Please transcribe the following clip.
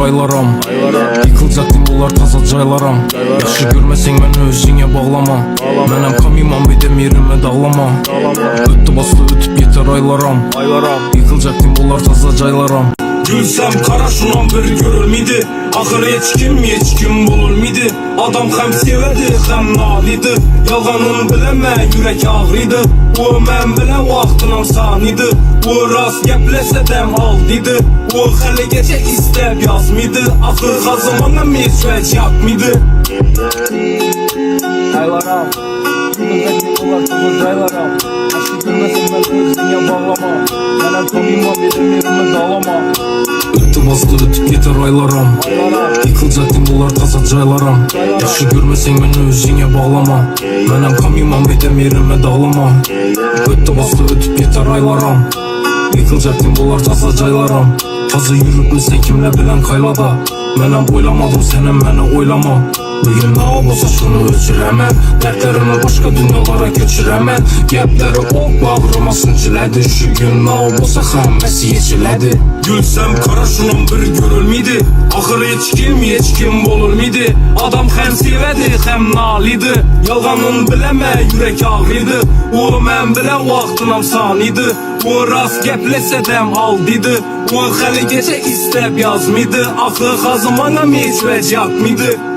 aylaram. Yıkılacaktım bunlar taza caylaram. Yaxşı görmesen məni özünə bağlama. Mənəm kamimam bir de yerime dağlama. Öttü bastı ötüp yeter aylaram. Yıkılacaktım bunlar taza caylaram. Gülsem kara şunan bir görür miydi? Axır heç kim bulur miydi? Adam hem sevedi hem nalidi. Yalğanın bileme yürek ağrıydı. O mən bilən vaxtınam saniydi. O rast gəpləsə dəm aldıydı. O hələ gecə istəb yazmıydı. Axır xazımana mesvəc yapmıydı. Aylaram, yıkılacak yollar dolu caylaram. Yaşlı görmesin ben özüne bağlama. Mənəm kamimam benim yerime dağlama. Öttü bastı ötüp yeter aylaram. Yıkılacaktım bunlar taza caylaram. Yaxşı görmesen məni özünə bağlama. Mənəm kamimam bir de yerime dağlama. Öttü bastı ötüp yeter aylaram. Yıkılacaktım bunlar taza caylaram. Fazla yürüp bilsen kimle bilen kaylada. Mənəm oylamadım senem məni oylama. Bugün ne olsa şunu ölçürəmən. Dertlerimi başka dünyalara göçürəmən. Gəpləri o bağrıma sıncılədi. Şu gün ne olsa həmməsi yeçilədi. Gülsem kara şunun bir görür miydi? Axır heç kim bulur miydi? Adam hem sevedi hem nalidi. Yalğanın bileme yürek ağrıydı. O mən bilən vaxtınam saniydi. O rast gəpləsə dəm aldıydı. O hələ gecə istəb yazmıydı. Axır xazımana mesvəc yapmıydı.